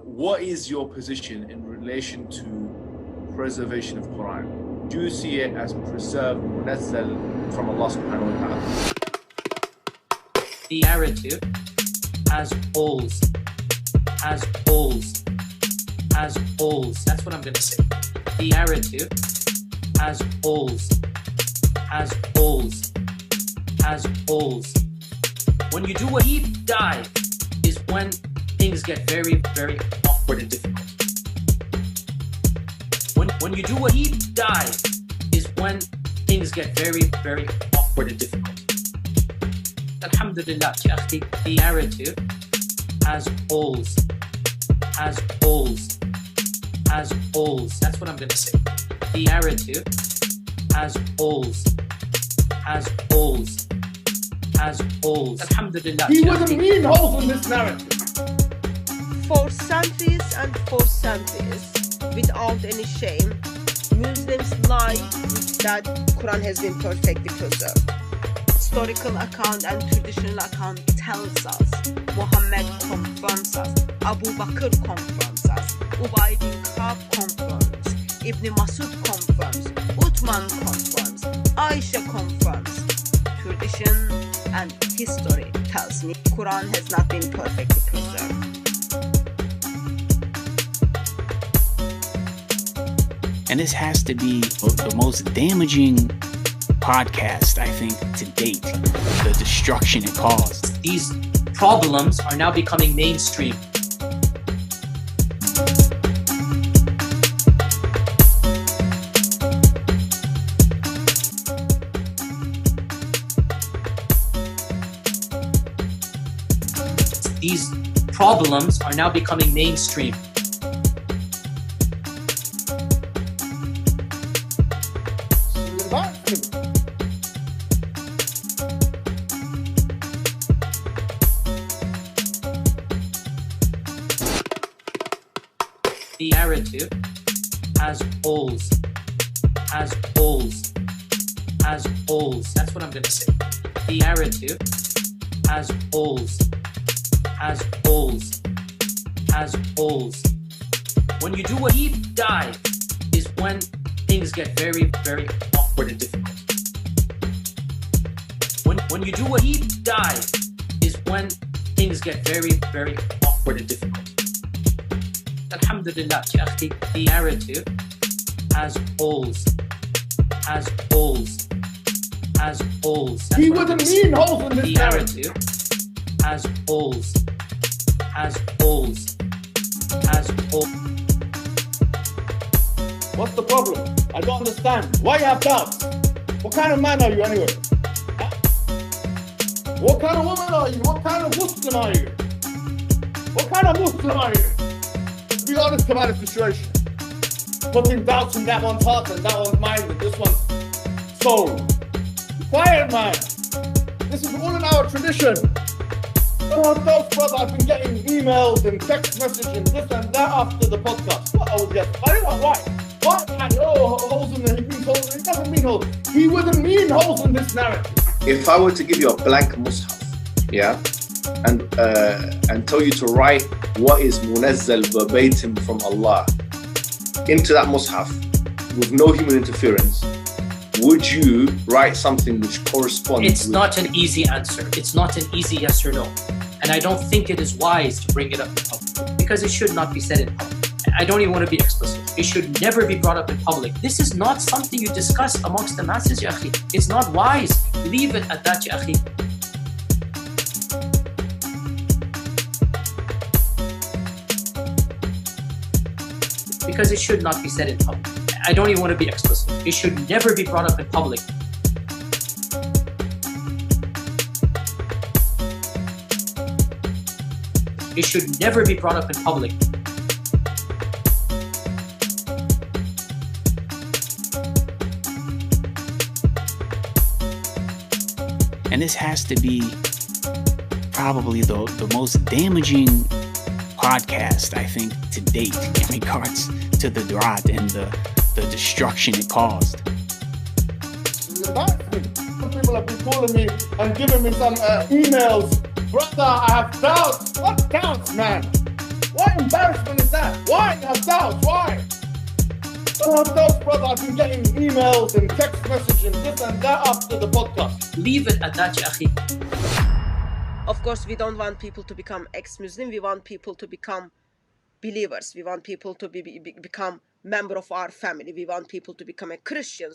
what is your position in relation to preservation of Quran? Do you see it as preserved, munazzal from Allah subhanahu wa ta'ala? The narrative has holes, has holes, has holes. That's what I'm going to say. The narrative has holes, has holes, has holes. When you do a deep dive is when things get very, very awkward and difficult. When you do a deep dive is when things get very, very awkward and difficult. Alhamdulillah, the narrative has holes, has holes, has holes. That's what I'm going to say. The narrative has holes, has holes, has holes. Alhamdulillah. He wasn't mean holes in this narrative. For centuries and for centuries, without any shame, Muslims lie that Quran has been perfectly preserved. Historical account and traditional account tells us, Muhammad confirms us, Abu Bakr confirms us, Ubay bin Ka'b confirms, Ibn Masud confirms, Uthman confirms, Aisha confirms. Tradition and history tells me Quran has not been perfectly preserved. And this has to be the most damaging podcast, I think, to date. The destruction it caused. These problems are now becoming mainstream. These problems are now becoming mainstream. The narrative has holes, has holes, has holes. That's what I'm going to say. The narrative has holes, has holes, has holes. When you do a deep dive is when things get very, very awkward and difficult. When you do a deep dive is when things get very, very awkward and difficult. Alhamdulillah, the narrative has holes, has holes, has holes. He wasn't mean holes in this narrative. Has holes, has holes, has holes. What's the problem? I don't understand. Why you have doubts? What kind of man are you anyway? Huh? What kind of woman are you? What kind of Muslim are you? What kind of Muslim are you? Let's be honest about the situation. Putting doubts in that one's heart and that one's mind and this one's soul. Quiet, man. This is all in our tradition. Oh, those brother, I've been getting emails and text messages and this and that after the podcast. What I was getting? I don't know why. What? And, holes in the, he means holes. He doesn't mean holes. He wouldn't mean holes in this narrative. If I were to give you a blank mushaf, yeah, and tell you to write what is munazzal verbatim from Allah into that mushaf with no human interference, would you write something which corresponds? It's not an easy answer. It's not an easy yes or no. And I don't think it is wise to bring it up in public because it should not be said in public. I don't even want to be explicit. It should never be brought up in public. This is not something you discuss amongst the masses, ya akhi. It's not wise. Leave it at that, ya akhi. Because it should not be said in public. I don't even want to be explicit. It should never be brought up in public. It should never be brought up in public. And this has to be probably the most damaging podcast, I think, to date in regards to the Durat and the destruction it caused. Some people have been calling me and giving me some emails. Brother, I have doubts. What doubts, man? What embarrassment is that? Why you have doubts? Why? Don't have doubts, brother. I've been getting emails and text messages and this and that after the podcast. Leave it at that, ya akhi. Of course, we don't want people to become ex-Muslim. We want people to become believers. We want people to become member of our family. We want people to become a Christian.